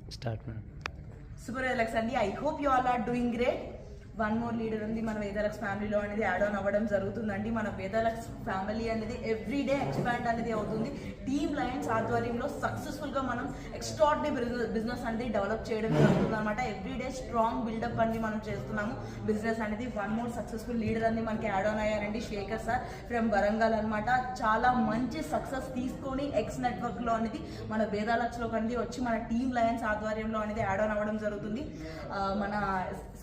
Start, man. Super Alex Andy, I hope you all are doing great. One more leader ఉంది మన వేదాలక్స్ ఫ్యామిలీలో అనేది add on అవ్వడం జరుగుతుందండి. మన వేదాలక్స్ ఫ్యామిలీ అనేది ఎవ్రీడే ఎక్స్పాండ్ అనేది అవుతుంది. టీమ్ లయన్స్ ఆధ్వర్యంలో సక్సెస్ఫుల్గా మనం ఎక్స్ట్రాడినరీ బిజినెస్ అనేది డెవలప్ చేయడం జరుగుతుంది అనమాట. ఎవ్రీడే స్ట్రాంగ్ బిల్డప్ అనేది మనం చేస్తున్నాము బిజినెస్ అనేది. వన్ మోర్ సక్సెస్ఫుల్ లీడర్ అనేది మనకి యాడ్ ఆన్ అయ్యారండి, శేఖర్ సార్ ఫ్రమ్ వరంగల్ అనమాట. చాలా మంచి సక్సెస్ తీసుకొని ఎక్స్ నెట్వర్క్లో అనేది మన వేదాలక్స్లో అనేది వచ్చి మన టీమ్ లయన్స్ ఆధ్వర్యంలో అనేది యాడ్ ఆన్ అవ్వడం జరుగుతుంది. మన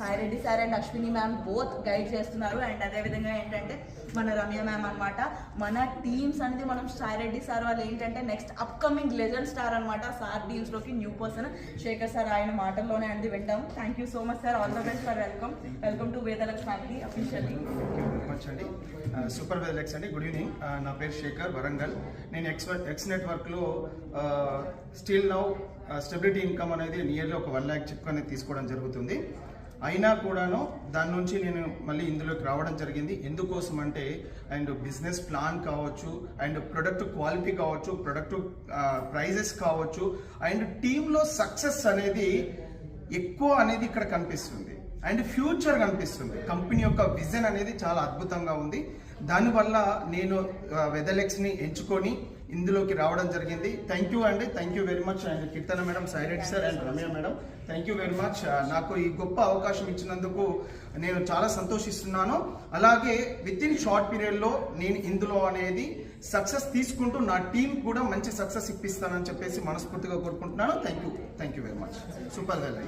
Sai Reddy sir and Ashwini ma'am both guide చేస్తున్నారు. అండ్ అదేవిధంగా ఏంటంటే మన రమ్య మ్యామ్ అనమాట. మన టీమ్స్ అనేది మనం సాయిరెడ్డి సార్ వాళ్ళు ఏంటంటే నెక్స్ట్ అప్కమింగ్ లెజెండ్ స్టార్ అనమాట. సార్ టీమ్స్లోకి న్యూ పర్సన్ శేఖర్ సార్ ఆయన మాటల్లోనే అనేది వింటాము. Thank you so much sir, all the best for welcome to Vedalux family officially. అండి సూపర్ వేదాలక్స్ అండి. గుడ్ ఈవినింగ్, నా పేరు శేఖర్, వరంగల్. నేను ఎక్స్ నెట్వర్క్లో స్టిల్ నౌ స్టెబిలిటీ ఇన్కమ్ అనేది నియర్లీ ఒక 1 lakh చిప్ అనేది తీసుకోవడం జరుగుతుంది. అయినా కూడాను దాని నుంచి నేను మళ్ళీ ఇందులోకి రావడం జరిగింది. ఎందుకోసం అంటే అండ్ బిజినెస్ ప్లాన్ కావచ్చు, అండ్ ప్రొడక్ట్ క్వాలిటీ కావచ్చు, ప్రొడక్ట్ ప్రైజెస్ కావచ్చు, అండ్ టీంలో సక్సెస్ అనేది ఎక్కువ అనేది ఇక్కడ కనిపిస్తుంది. అండ్ ఫ్యూచర్ కనిపిస్తుంది. కంపెనీ యొక్క విజన్ అనేది చాలా అద్భుతంగా ఉంది. దానివల్ల నేను వేదాలక్స్ని ఎంచుకొని ఇందులోకి రావడం జరిగింది. థ్యాంక్ యూ అండి, thank you very much. And Keerthana madam, Sai Reddy sir and Ramya madam, thank you very much. నాకు ఈ గొప్ప అవకాశం ఇచ్చినందుకు నేను చాలా సంతోషిస్తున్నాను. అలాగే విత్ ఇన్ షార్ట్ పీరియడ్లో నేను ఇందులో అనేది సక్సెస్ తీసుకుంటూ నా టీం కూడా మంచి సక్సెస్ ఇప్పిస్తానని చెప్పేసి మనస్ఫూర్తిగా కోరుకుంటున్నాను. Thank you very much. Super well.